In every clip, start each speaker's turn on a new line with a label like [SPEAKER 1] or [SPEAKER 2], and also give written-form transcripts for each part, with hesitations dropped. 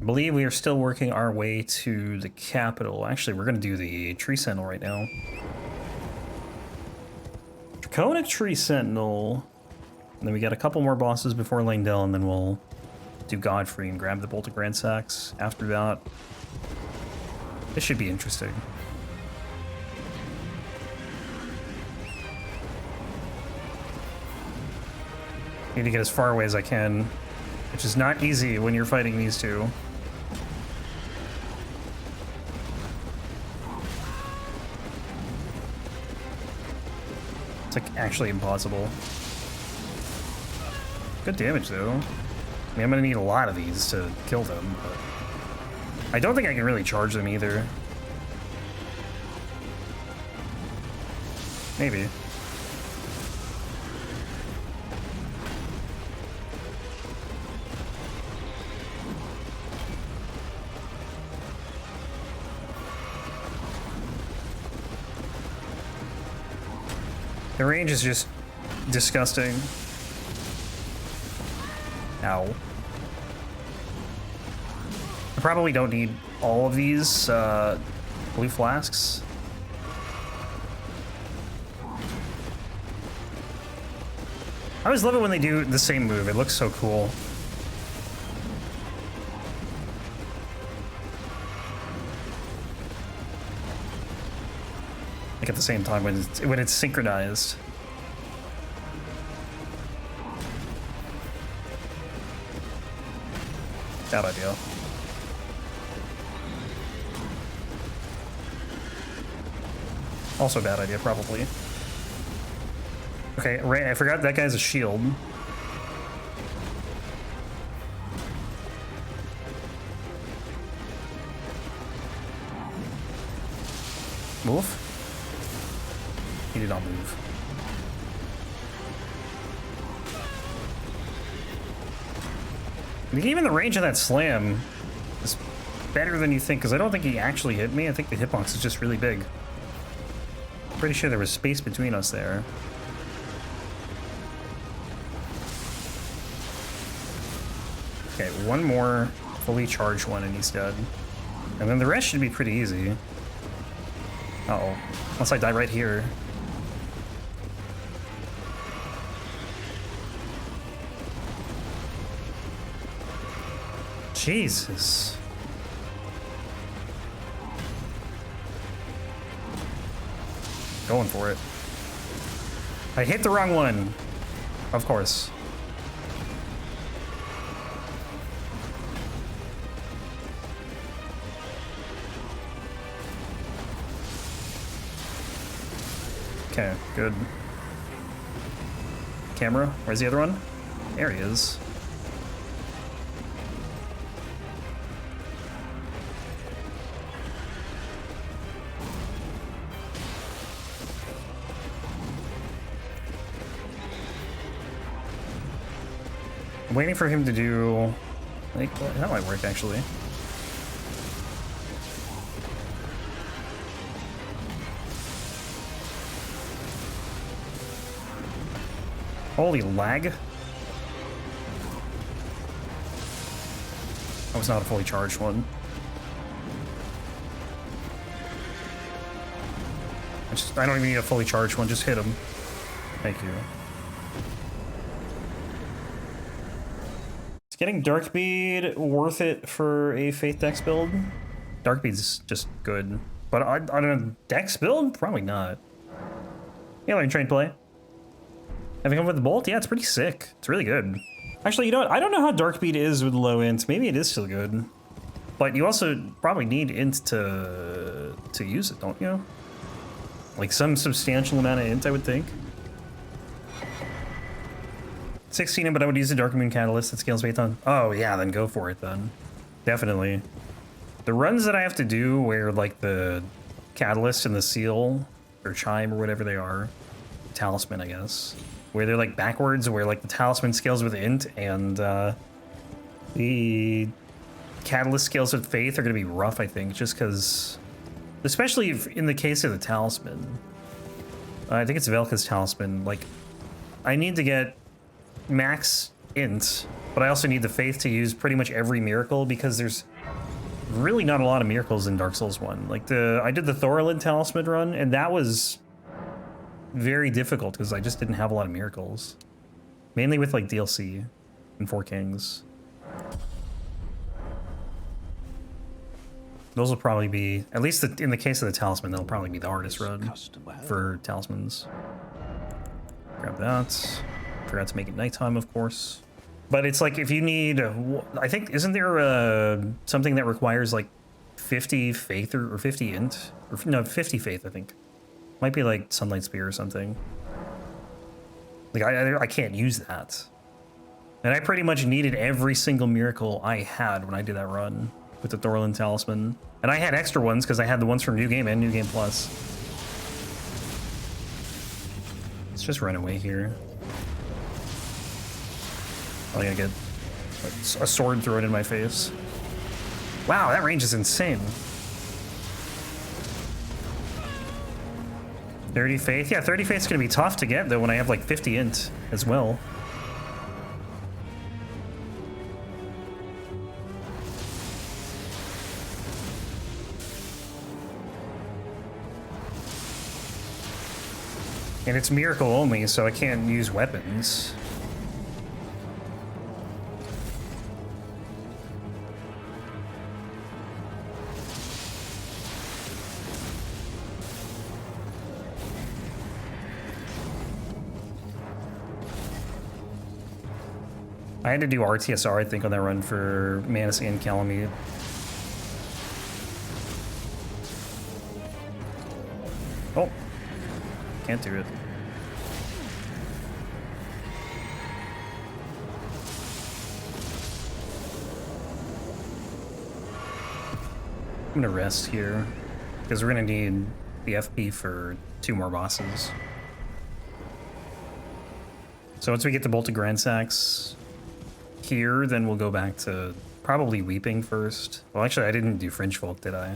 [SPEAKER 1] believe we are still working our way to the capital. Actually, we're going to do the Tree Sentinel right now. Draconic Tree Sentinel. And then we got a couple more bosses before Langdell, and then we'll do Godfrey and grab the Bolt of Gransax after that. This should be interesting. Need to get as far away as I can, which is not easy when you're fighting these two. It's like actually impossible. Good damage though. I mean, I'm gonna need a lot of these to kill them, but I don't think I can really charge them either. Maybe. The range is just disgusting. Ow. I probably don't need all of these blue flasks. I always love it when they do the same move. It looks so cool. Like at the same time when it's synchronized. Bad idea. Also bad idea, probably. Okay, right, I forgot that guy's a shield. Move? He did not move. I think even the range of that slam is better than you think, because I don't think he actually hit me. I think the hitbox is just really big. Pretty sure there was space between us there. Okay, one more fully charged one and he's dead. And then the rest should be pretty easy. Uh-oh. Unless I die right here. Jesus. Going for it. I hit the wrong one. Of course. Okay, good. Camera, where's the other one? There he is. I'm waiting for him to do, like, that might work actually. Holy lag. That was not a fully charged one. I don't even need a fully charged one, just hit him. Thank you. Is getting Darkbead worth it for a Faith Dex build? Darkbead's just good. But on a Dex build? Probably not. Yeah, like train play. Having come with the bolt? Yeah, it's pretty sick. It's really good. Actually, you know what? I don't know how Darkbead is with low int. Maybe it is still good. But you also probably need int to use it, don't you? Like some substantial amount of int, I would think. 16, but I would use the Dark Moon Catalyst that scales based on... Oh, yeah, then go for it, then. Definitely. The runs that I have to do where, like, the Catalyst and the Seal, or Chime, or whatever they are, Talisman, I guess, where they're, like, backwards, where, like, the Talisman scales with int, and, the Catalyst scales with Faith are going to be rough, I think, just because... Especially if, in the case of the Talisman. I think it's Velka's Talisman. Like, I need to get max int But I also need the faith to use pretty much every miracle because there's really not a lot of miracles in Dark Souls 1. Like I did the Thorolid Talisman run, and that was very difficult because I just didn't have a lot of miracles. Mainly with like DLC and Four Kings. Those will probably be, at least in the case of the talisman, that'll probably be the hardest run for talismans. Grab that. Forgot to make it nighttime, of course. But it's like if you need, I think, isn't there something that requires like 50 faith or 50 int? Or no, 50 faith, I think. Might be like Sunlight Spear or something. Like I can't use that. And I pretty much needed every single miracle I had when I did that run with the Thorolid Talisman. And I had extra ones because I had the ones from New Game and New Game Plus. Let's just run away here. I'm gonna get a sword thrown in my face. Wow, that range is insane. 30 faith? Yeah, 30 faith's gonna be tough to get though when I have like 50 int as well. And it's miracle only, so I can't use weapons. I had to do RTSR, I think, on that run for Manus and Calamite. Oh, can't do it. I'm gonna rest here because we're gonna need the FP for 2 more bosses. So once we get the Bolt of Gransax here, then we'll go back to probably Weeping first. Well, actually, I didn't do Fringefolk, did I?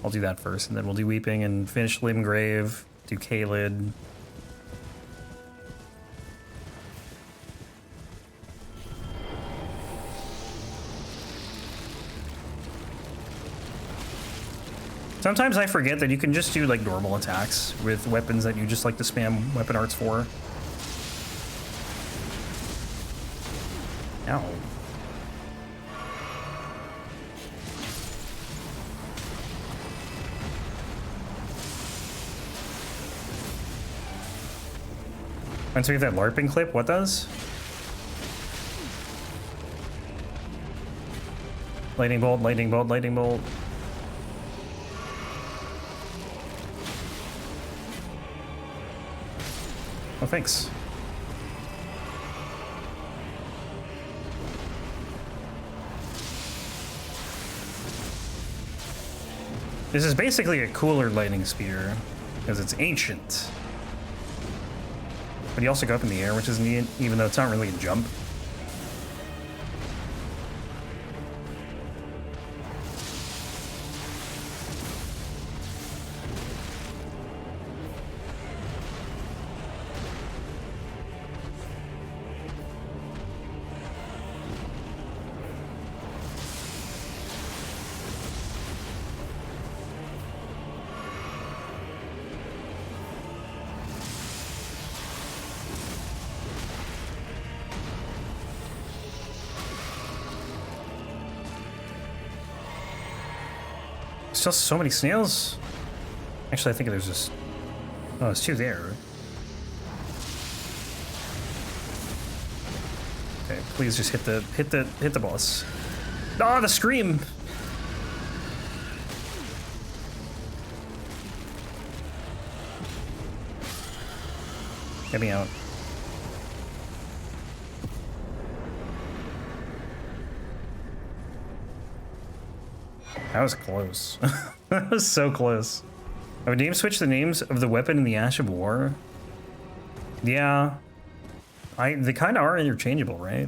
[SPEAKER 1] I'll do that first, and then we'll do Weeping and finish Limgrave, do Kaled. Sometimes I forget that you can just do like normal attacks with weapons that you just like to spam weapon arts for. Ow. Once we get that LARPing clip, what does? Lightning bolt, lightning bolt, lightning bolt. Oh, thanks. This is basically a cooler lightning spear because it's ancient. But you also go up in the air, which is neat, even though it's not really a jump. Still so many snails. Actually, I think there's just, oh, there's 2 there. Okay, please just hit the boss. Ah, the scream. Get me out. That was close. That was so close. Oh, name switch the names of the weapon in the Ash of War? Yeah. They kind of are interchangeable, right?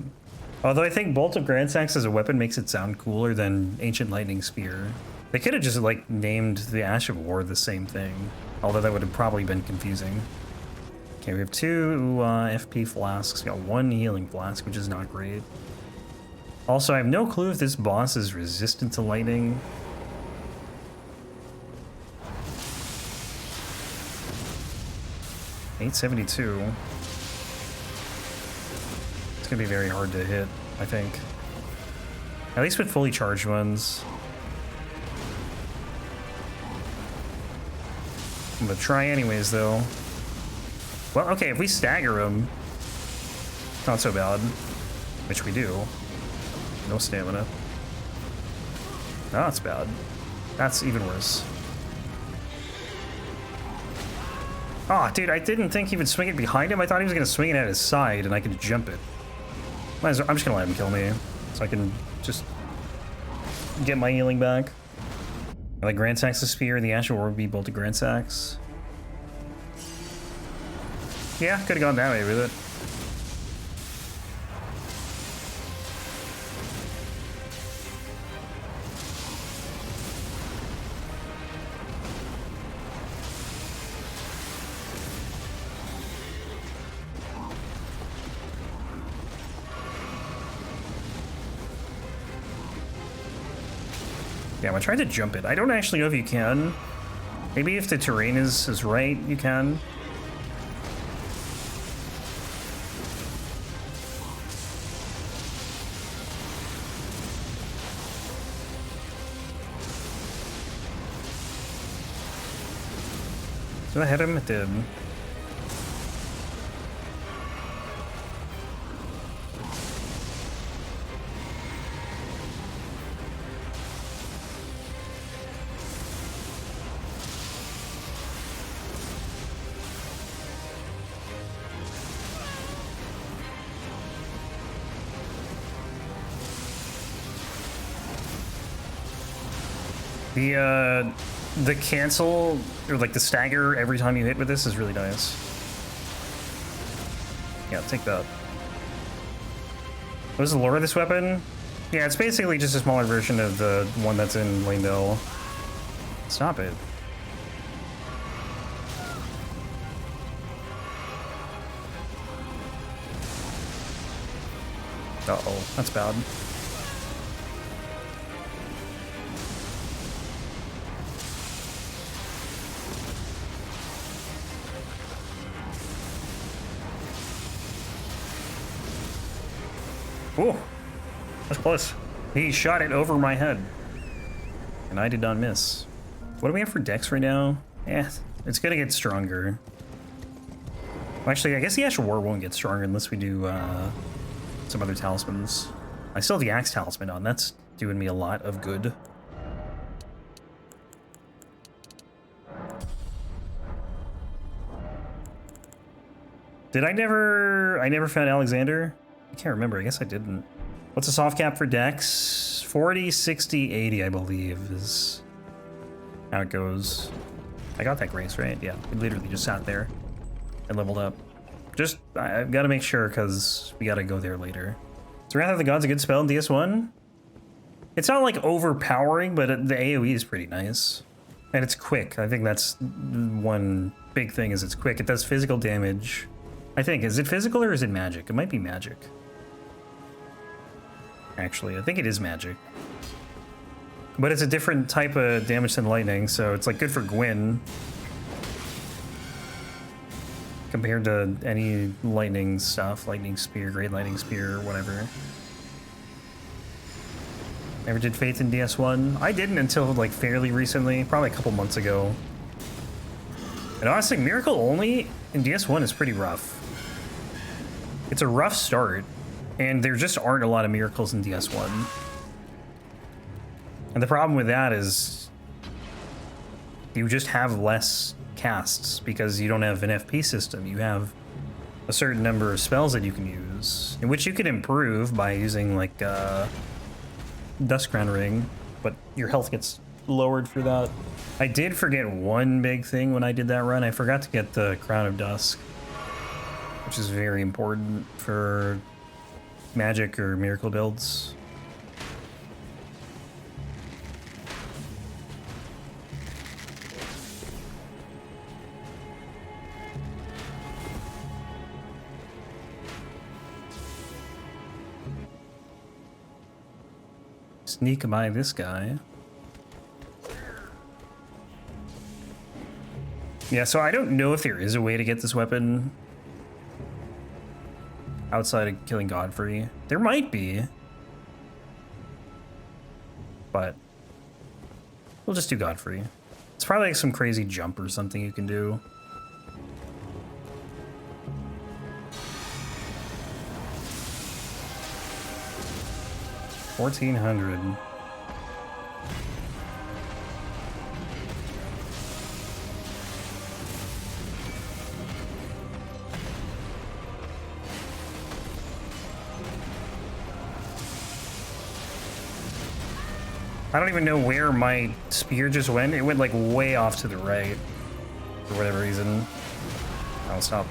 [SPEAKER 1] Although I think Bolt of Gransax as a weapon makes it sound cooler than Ancient Lightning Spear. They could have just, like, named the Ash of War the same thing. Although that would have probably been confusing. Okay, we have 2 FP flasks. We got 1 healing flask, which is not great. Also, I have no clue if this boss is resistant to lightning. $872. It's gonna be very hard to hit, I think. At least with fully charged ones. I'm gonna try anyways, though. Well, okay, if we stagger him, not so bad. Which we do. No stamina. Oh, that's bad. That's even worse. Oh, dude, I didn't think he would swing it behind him. I thought he was going to swing it at his side and I could jump it. I'm just going to let him kill me so I can just get my healing back. I like Gransax's spear and the Asher Orb be bolted Gransax. Yeah, could have gone that way with it. Yeah, I tried to jump it. I don't actually know if you can. Maybe if the terrain is right, you can. Did I hit him? It did. The cancel, or like the stagger every time you hit with this is really nice. Yeah, take that. What is the lore of this weapon? Yeah, it's basically just a smaller version of the one that's in Langdale. Stop it. Uh-oh, that's bad. Ooh, that's close. He shot it over my head. And I did not miss. What do we have for dex right now? Eh, it's gonna get stronger. Well, actually, I guess the Asher War won't get stronger unless we do some other talismans. I still have the Axe Talisman on. That's doing me a lot of good. Did I never found Alexander? I can't remember. I guess I didn't. What's a soft cap for dex? 40, 60, 80, I believe, is how it goes. I got that grace, right? Yeah, we literally just sat there and leveled up. Just, I've got to make sure because we got to go there later. So Wrath of the Gods a good spell in DS1? It's not like overpowering, but the AoE is pretty nice. And it's quick. I think that's one big thing is it's quick. It does physical damage. I think, is it physical or is it magic? It might be magic. Actually, I think it is magic. But it's a different type of damage than lightning, so it's like good for Gwyn. Compared to any lightning stuff, lightning spear, great lightning spear, whatever. Never did Faith in DS1. I didn't until like fairly recently, probably a couple months ago. And honestly, Miracle only in DS1 is pretty rough. It's a rough start, and there just aren't a lot of miracles in DS1. And the problem with that is you just have less casts because you don't have an FP system. You have a certain number of spells that you can use, in which you can improve by using like Duskcrown Ring, but your health gets lowered for that. I did forget one big thing when I did that run. I forgot to get the Crown of Dusk, which is very important for magic or miracle builds. Sneak by this guy. Yeah, so I don't know if there is a way to get this weapon outside of killing Godfrey. There might be. But we'll just do Godfrey. It's probably like some crazy jump or something you can do. $1,400. I don't even know where my spear just went. It went like way off to the right for whatever reason. I'll stop.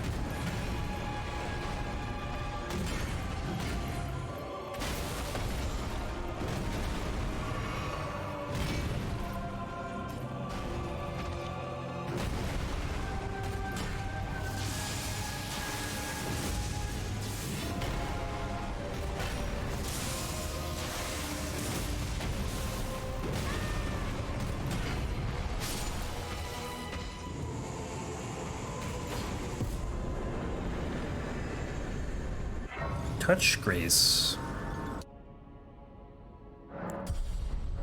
[SPEAKER 1] Touch Grace.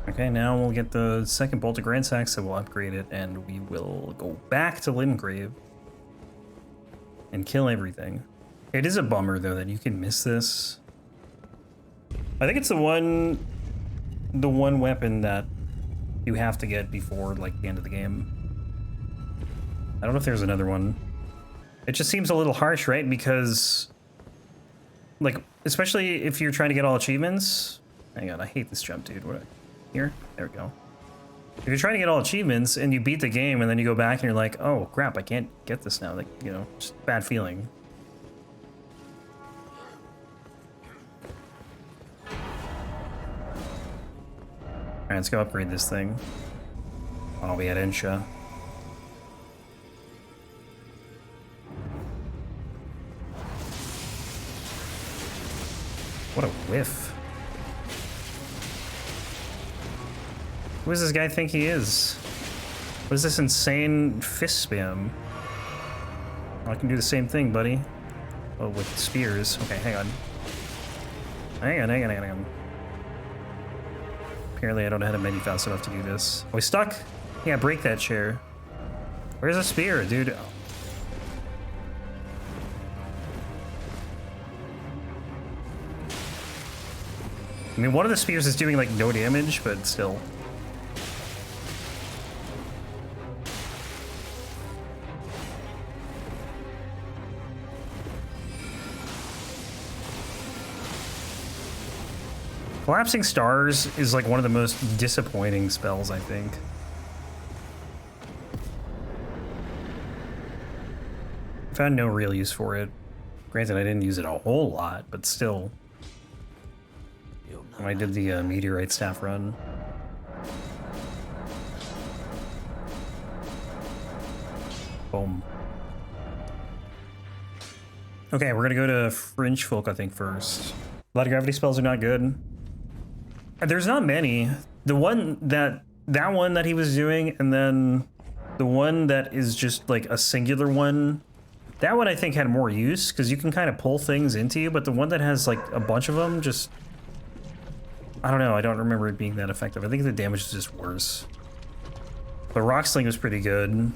[SPEAKER 1] Okay, now we'll get the second bolt of Gransax, so we'll upgrade it, and we will go back to Limgrave and kill everything. It is a bummer, though, that you can miss this. I think it's the one weapon that you have to get before, like, the end of the game. I don't know if there's another one. It just seems a little harsh, right? Because, like, especially if you're trying to get all achievements. Hang on, I hate this jump, dude. What? Here? There we go. If you're trying to get all achievements and you beat the game and then you go back and you're like, oh crap, I can't get this now. Like, you know, just bad feeling. Alright, let's go upgrade this thing. Oh, we had Insha. What a whiff. Who does this guy think he is? What is this insane fist spam? Oh, I can do the same thing, buddy. Oh, with spears. Okay, hang on. Hang on. Apparently I don't know how to menu fast enough to do this. Oh, he's stuck? Yeah, break that chair. Where's the spear, dude? I mean, one of the spears is doing, like, no damage, but still. Collapsing Stars is, like, one of the most disappointing spells, I think. Found no real use for it. Granted, I didn't use it a whole lot, but still. When I did the meteorite staff run. Boom. Okay, we're gonna go to Fringefolk, I think, first. A lot of gravity spells are not good. There's not many. The one that one that he was doing, and then the one that is just like a singular one, that one I think had more use because you can kind of pull things into you, but the one that has like a bunch of them just, I don't know, I don't remember it being that effective. I think the damage is just worse. The Rock Sling was pretty good.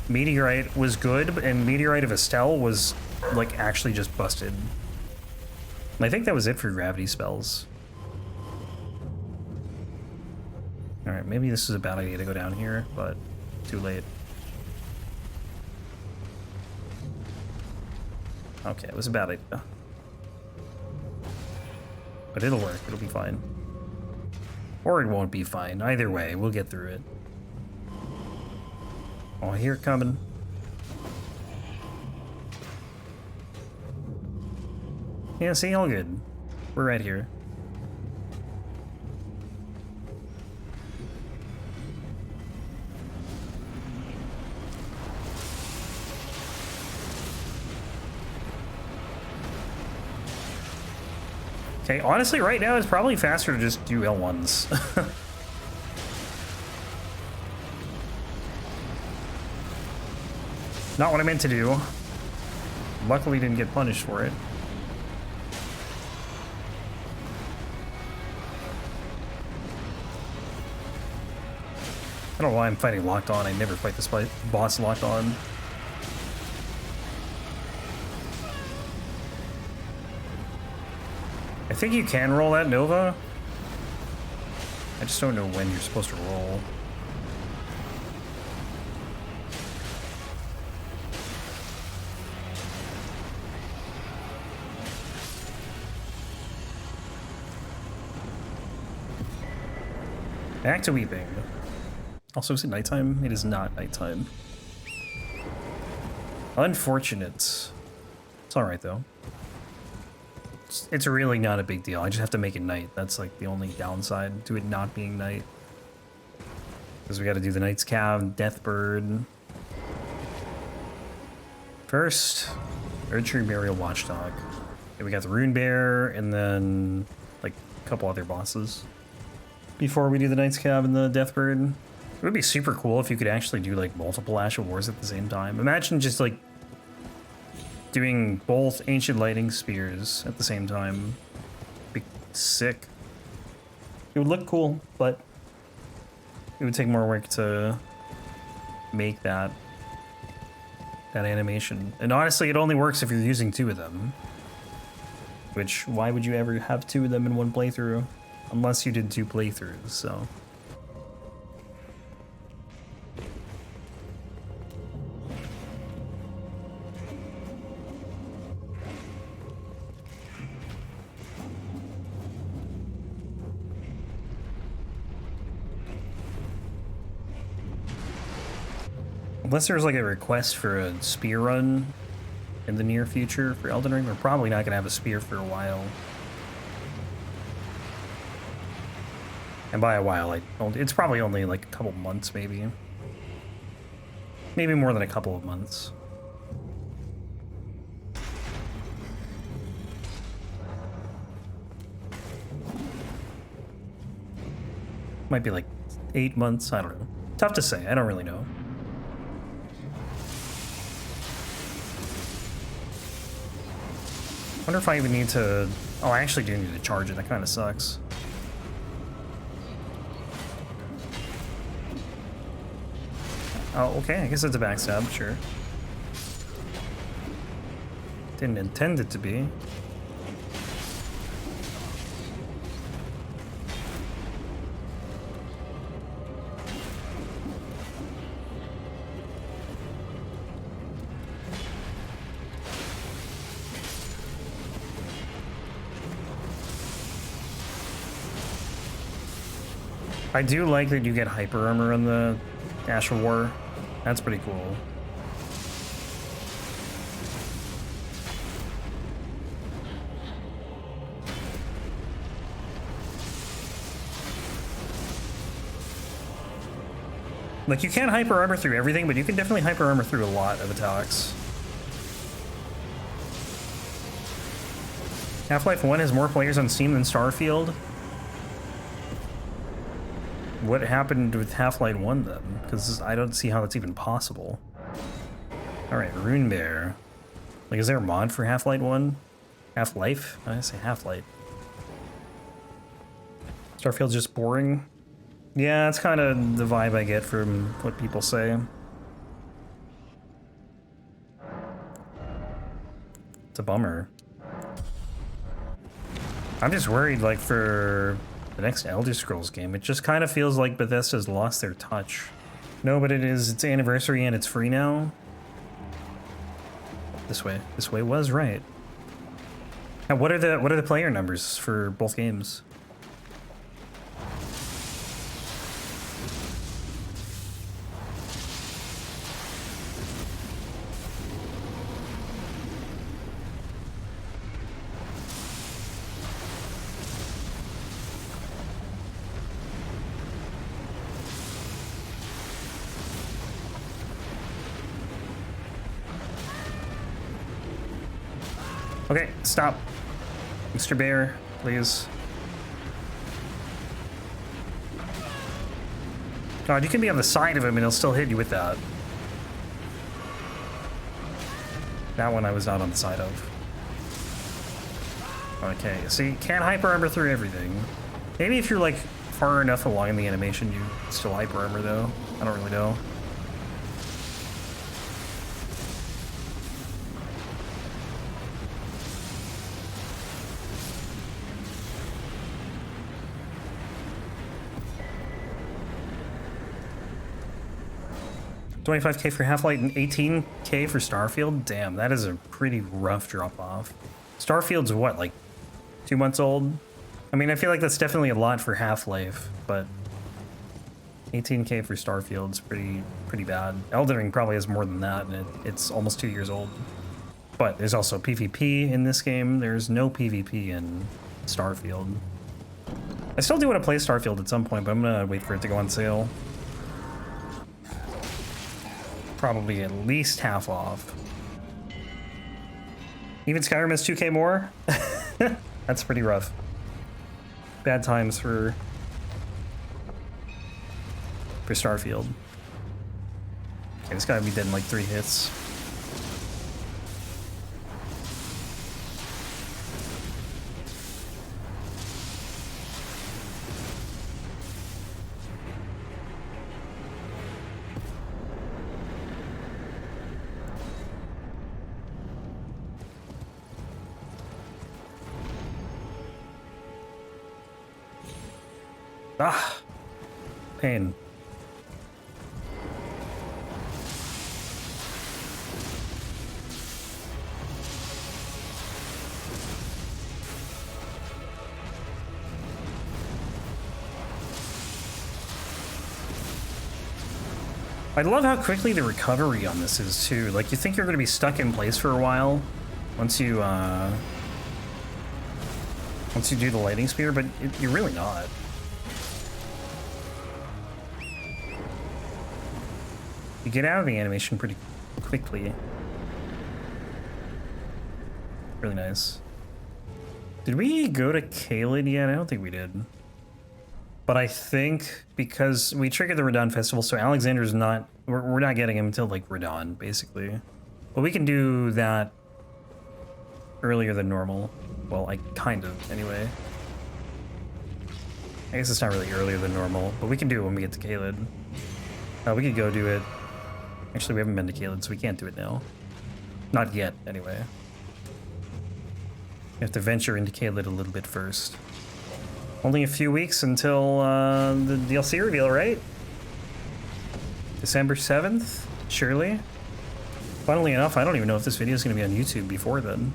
[SPEAKER 1] Meteorite was good, and Meteorite of Estelle was like actually just busted. And I think that was it for gravity spells. Alright, maybe this is a bad idea to go down here, but too late. Okay, it was a bad idea. But it'll work, it'll be fine. Or it won't be fine. Either way, we'll get through it. Oh, I hear it coming. Yeah, see, all good. We're right here. Okay, honestly, right now it's probably faster to just do L1s. Not what I meant to do. Luckily didn't get punished for it. I don't know why I'm fighting locked on. I never fight this boss locked on. I think you can roll that Nova. I just don't know when you're supposed to roll. Back to weeping. Also, is it nighttime? It is not nighttime. Unfortunate. It's alright though. It's really not a big deal. I just have to make it night. That's like the only downside to it not being night. Because we gotta do the Knight's Cav, Deathbird. First, Erdtree Burial Watchdog. And we got the Runebear, and then like a couple other bosses. Before we do the Knight's Cav and the Deathbird. It would be super cool if you could actually do like multiple Ash of Wars at the same time. Imagine just like doing both Ancient Lightning Spears at the same time. Be sick. It would look cool, but it would take more work to make that animation. And honestly, it only works if you're using two of them. Which, why would you ever have two of them in one playthrough? Unless you did two playthroughs, so... Unless there's like a request for a spear run in the near future for Elden Ring, we're probably not going to have a spear for a while. And by a while, it's probably only like a couple months, maybe. Maybe more than a couple of months. Might be like 8 months, I don't know. Tough to say, I don't really know. I wonder if I even need to... Oh, I actually do need to charge it. That kind of sucks. Oh, okay. I guess it's a backstab, sure. Didn't intend it to be. I do like that you get hyper armor on the Ash of War. That's pretty cool. Like, you can't hyper armor through everything, but you can definitely hyper armor through a lot of attacks. Half-Life 1 has more players on Steam than Starfield. What happened with Half-Life 1 then? Because I don't see how that's even possible. Alright, Runebear. Like, is there a mod for Half-Life 1? Half-Life? I say Half-Life. Starfield's just boring. Yeah, that's kind of the vibe I get from what people say. It's a bummer. I'm just worried, like, for the next Elder Scrolls game. It just kind of feels like Bethesda's lost their touch. No, but it is its anniversary and it's free now. This way. This way was right. Now, what are the player numbers for both games? Okay, stop. Mr. Bear. please. God, you can be on the side of him and he'll still hit you with that. That one I was not on the side of. Okay, so you can't hyper armor through everything. Maybe if you're like far enough along in the animation, you still hyper armor though. I don't really know. $25K for Half-Light and $18K for Starfield? Damn, that is a pretty rough drop-off. Starfield's what, like 2 months old? I mean, I feel like that's definitely a lot for Half-Life, but 18K for Starfield's pretty bad. Elden Ring probably has more than that, and it's almost 2 years old. But there's also PvP in this game. There's no PvP in Starfield. I still do want to play Starfield at some point, but I'm gonna wait for it to go on sale. Probably at least half off. Even Skyrim is 2K more? That's pretty rough. Bad times for Starfield. Okay, this guy would be dead in like 3 hits. Ah, pain. I love how quickly the recovery on this is too. Like, you think you're going to be stuck in place for a while once you do the lightning spear, but you're really not. You get out of the animation pretty quickly. Really nice. Did we go to Caelid yet? I don't think we did. But I think because we triggered the Radon Festival, so Alexander's not... We're not getting him until, like, Radon, basically. But we can do that earlier than normal. Well, kind of, anyway. I guess it's not really earlier than normal, but we can do it when we get to Caelid. We could go do it. Actually, we haven't been to Caelid, so we can't do it now. Not yet, anyway. We have to venture into Caelid a little bit first. Only a few weeks until the DLC reveal, right? December 7th? Surely? Funnily enough, I don't even know if this video is going to be on YouTube before then.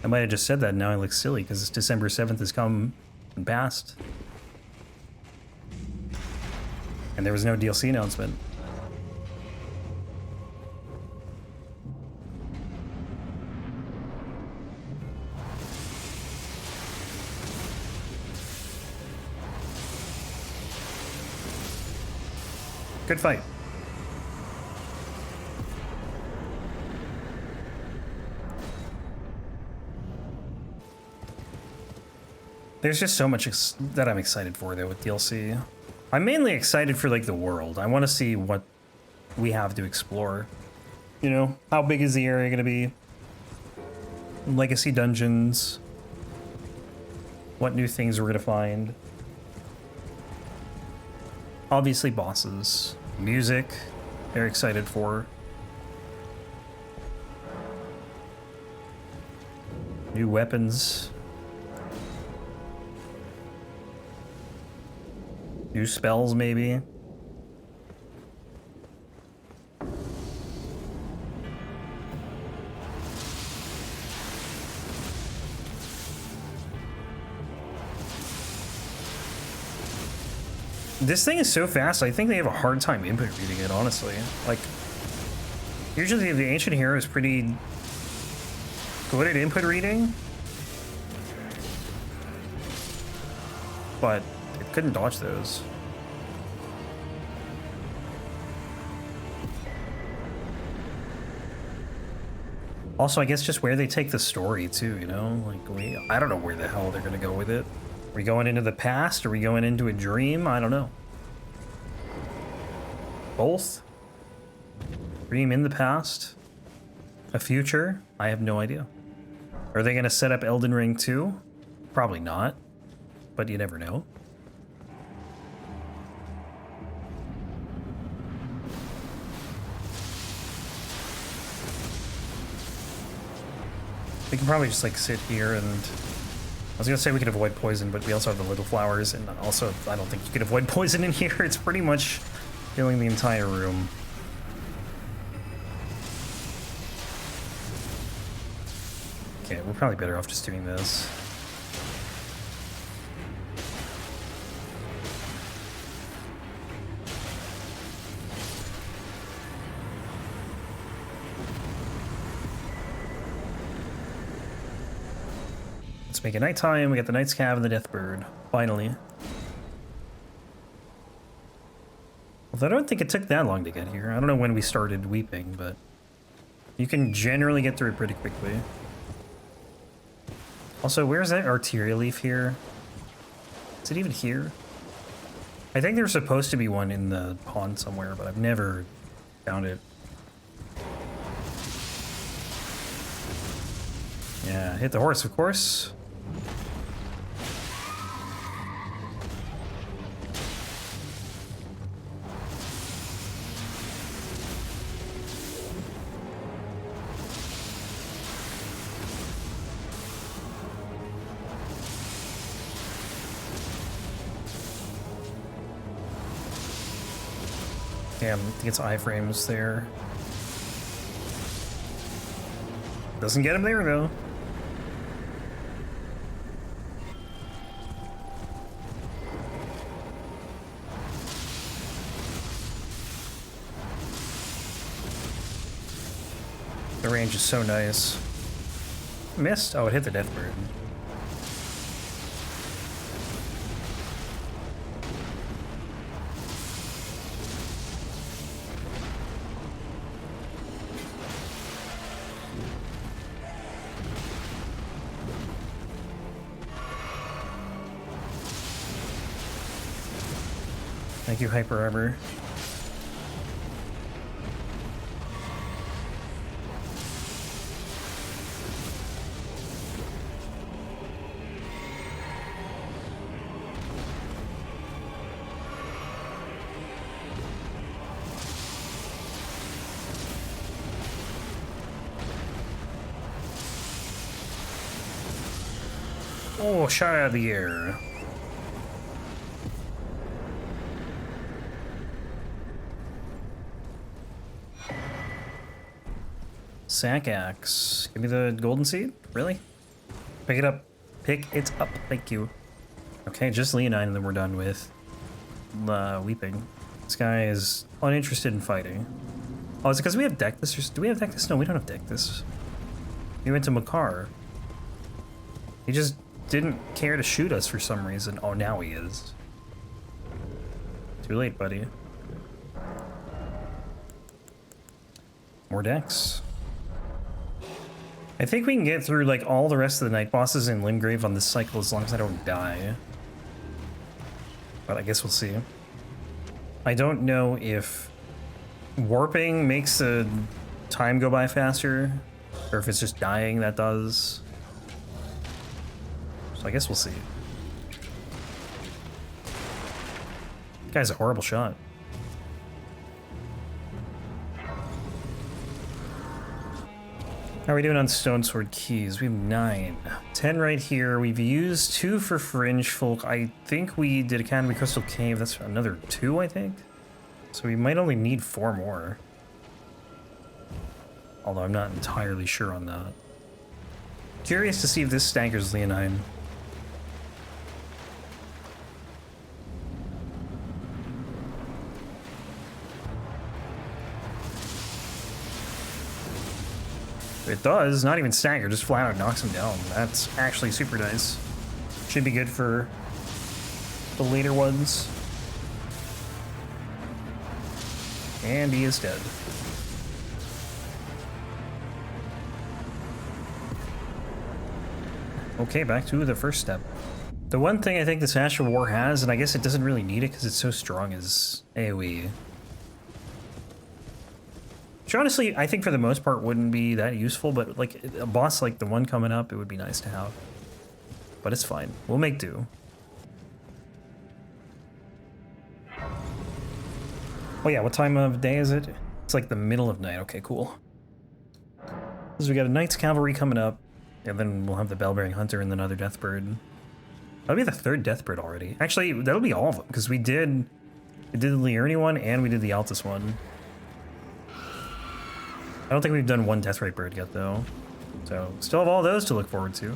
[SPEAKER 1] I might have just said that, and now I look silly, because December 7th has come and passed. And there was no DLC announcement. Good fight. There's just so much that I'm excited for, though, with DLC. I'm mainly excited for, like, the world. I want to see what we have to explore. You know, how big is the area going to be? Legacy dungeons. What new things we're going to find. Obviously bosses. Music. Very excited for. New weapons. New spells, maybe. This thing is so fast, I think they have a hard time input reading it, honestly. Like, usually the Ancient Hero is pretty good at input reading, but it couldn't dodge those. Also, I guess just where they take the story too, you know? Like, I don't know where the hell they're gonna go with it. Are we going into the past? Are we going into a dream? I don't know. Both? Dream in the past? A future? I have no idea. Are they gonna set up Elden Ring 2? Probably not, but you never know. We can probably just like sit here and... I was gonna say we could avoid poison, but we also have the little flowers, and also I don't think you could avoid poison in here. It's pretty much filling the entire room. Okay, we're probably better off just doing this. Let's make it nighttime. We got the Night's Cav and the Deathbird. Finally. Although I don't think it took that long to get here. I don't know when we started weeping, but you can generally get through it pretty quickly. Also, where's that arterial leaf here? Is it even here? I think there's supposed to be one in the pond somewhere, but I've never found it. Yeah, hit the horse, of course. Damn, I think it's iframes there. Doesn't get him there, though. The range is so nice. Missed? Oh, it hit the Deathbird. Thank you, Hyper Arbor. Oh, shot out of the air. Sack axe. Give me the golden seed? Really? Pick it up. Pick it up. Thank you. Okay, just Leonine and then we're done with weeping. This guy is uninterested in fighting. Oh, is it because we have deck this? Do we have deck this? No, we don't have deck this. He went to Makar. He just didn't care to shoot us for some reason. Oh, now he is. Too late, buddy. More decks. I think we can get through like all the rest of the night bosses in Limgrave on this cycle as long as I don't die. But I guess we'll see. I don't know if warping makes the time go by faster, or if it's just dying that does. So I guess we'll see. That guy's a horrible shot. How are we doing on Stonesword keys? We have 9. 10 right here. We've used 2 for Fringefolk. I think we did Academy Crystal Cave. That's another 2, I think. So we might only need 4 more. Although I'm not entirely sure on that. Curious to see if this staggers Leonine. It does, not even stagger, just flat out knocks him down. That's actually super nice. Should be good for the later ones. And he is dead. Okay, back to the first step. The one thing I think this Ash of War has, and I guess it doesn't really need it because it's so strong, is AoE. Which honestly, I think for the most part wouldn't be that useful, but like a boss like the one coming up, it would be nice to have. But it's fine. We'll make do. Oh yeah, what time of day is it? It's like the middle of night. Okay, cool. So we got a Knight's Cavalry coming up, and then we'll have the Bell-Bearing Hunter and another Deathbird. That'll be the third Deathbird already. Actually, that'll be all of them, because we did the Leonine one, and we did the Altus one. I don't think we've done one Deathrite Bird yet, though. So, still have all those to look forward to.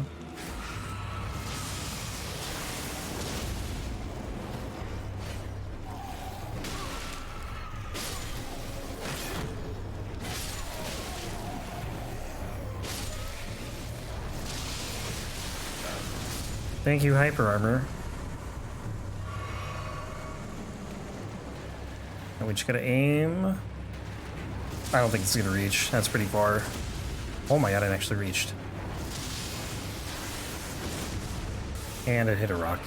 [SPEAKER 1] Thank you, Hyper Armor. And we just gotta aim. I don't think it's gonna reach. That's pretty far. Oh my god, it actually reached. And it hit a rock.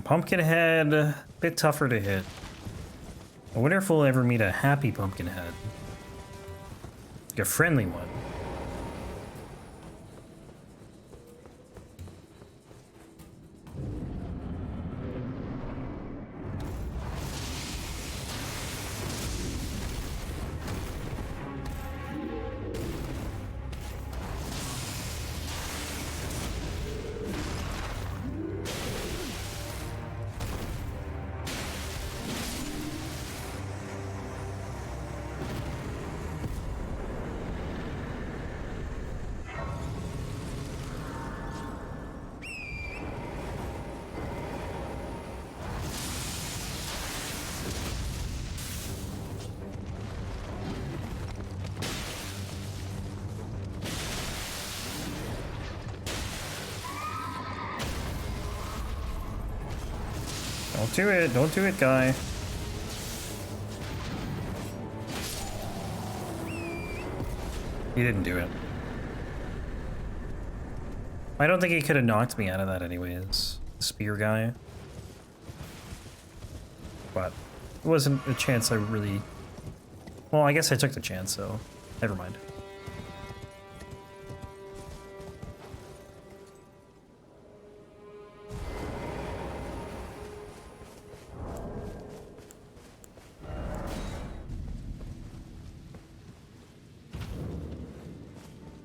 [SPEAKER 1] Pumpkinhead, bit tougher to hit. I wonder if we'll ever meet a happy Pumpkinhead. Like a friendly one. Don't do it, guy. He didn't do it. I don't think he could have knocked me out of that anyways. The spear guy. But it wasn't a chance I really... Well, I guess I took the chance, so never mind.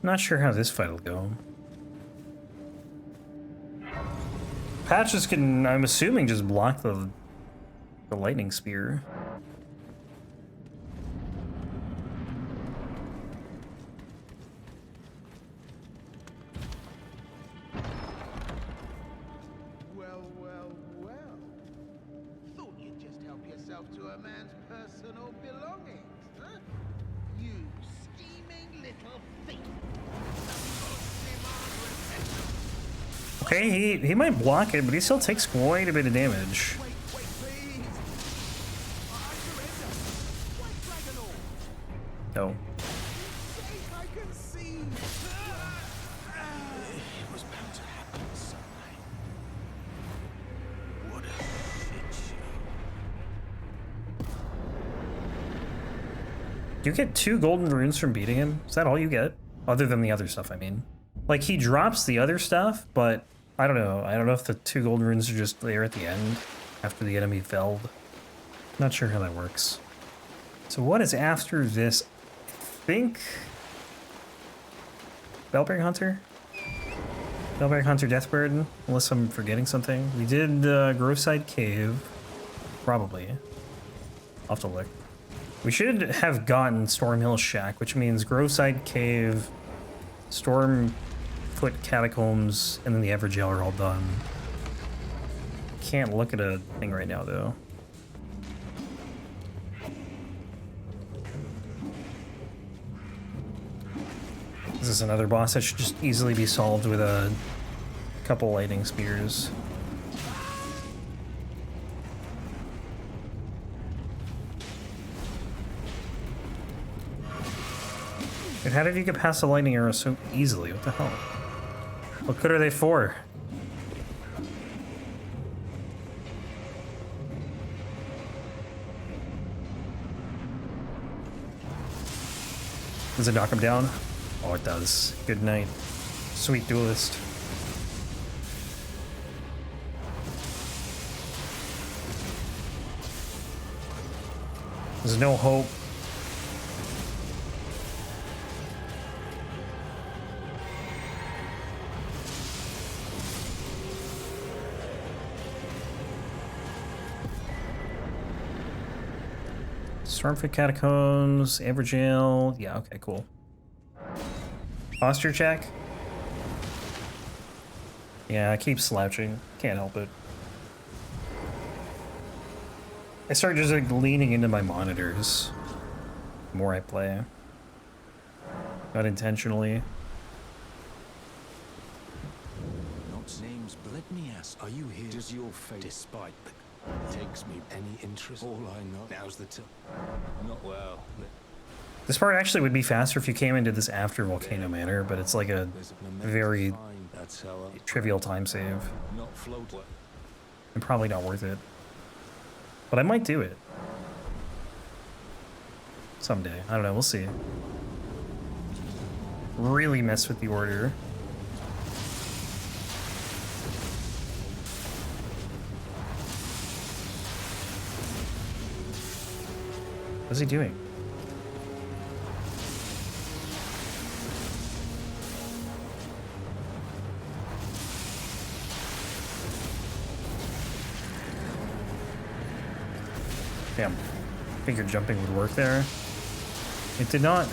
[SPEAKER 1] Not sure how this fight will go. Patches can, I'm assuming, just block the lightning spear.
[SPEAKER 2] Well. Thought you'd just help yourself to a man's personal belongings, huh? You scheming little thief.
[SPEAKER 1] Okay, he might block it, but he still takes quite a bit of damage.
[SPEAKER 2] Wait, please. I surrender. White Dragon Orb.
[SPEAKER 1] No.
[SPEAKER 2] I can see. It was bound to happen someday. What a shit show.
[SPEAKER 1] Do you get 2 golden runes from beating him? Is that all you get? Other than the other stuff, I mean. Like, he drops the other stuff, but I don't know. I don't know if the 2 golden runes are just there at the end after the enemy felled. Not sure how that works. So what is after this? I think... Bell-Bearing Hunter? Bell-Bearing Hunter Deathbird, unless I'm forgetting something. We did Groveside Cave. Probably. I'll have to look. We should have gotten Stormhill Shack, which means Groveside Cave, Stormfoot Catacombs, and then the Evergaol are all done. Can't look at a thing right now, though. Is this another boss that should just easily be solved with a Couple lightning spears. And how did you get past the lightning arrow so easily? What the hell? What good are they for? Does it knock him down? Oh, it does. Good night. Sweet duelist. There's no hope. Storm for Catacombs, Evergaol. Yeah, okay, cool. Posture check. Yeah, I keep slouching. Can't help it. I start just like leaning into my monitors the more I play. Not intentionally.
[SPEAKER 3] Not names, but let me ask, are you here? Does your fate, despite the takes me any interest? All I know, now's the time. Not well.
[SPEAKER 1] This part actually would be faster if you came into this after Volcano Manor, but it's like a very trivial time save.
[SPEAKER 3] Not float.
[SPEAKER 1] And probably not worth it. But I might do it. Someday. I don't know, we'll see. Really mess with the order. What's he doing? Damn. Figured jumping would work there. It did not.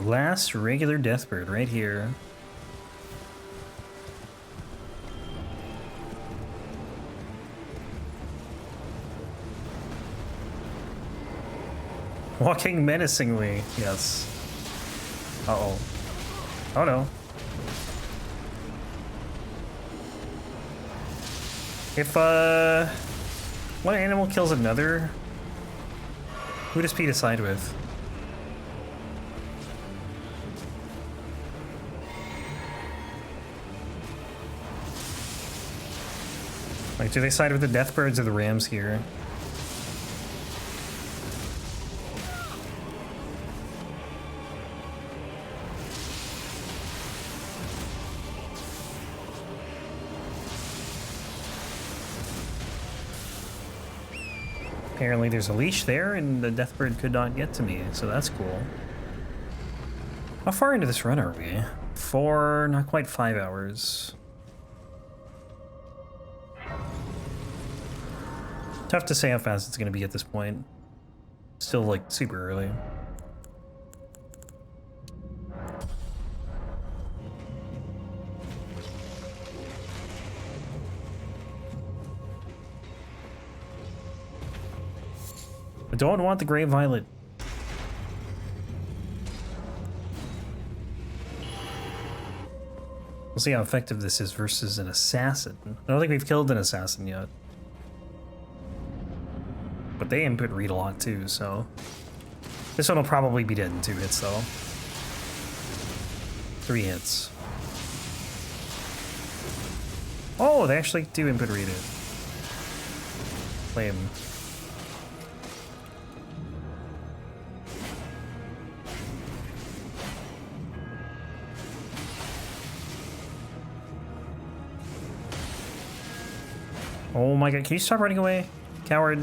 [SPEAKER 1] Last regular Deathbird right here. Walking menacingly, yes. Uh-oh. Oh no. If, one animal kills another, who does Pete side with? Like, do they side with the Deathbirds or the Rams here? Apparently there's a leash there, and the Deathbird could not get to me, so that's cool. How far into this run are we? 4, not quite 5 hours. Tough to say how fast it's going to be at this point. Still, like, super early. I don't want the Grey Violet. We'll see how effective this is versus an assassin. I don't think we've killed an assassin yet. But they input read a lot too, so... This one will probably be dead in 2 hits though. 3 hits. Oh, they actually do input read it. Lame. Oh my god, can you stop running away? Coward.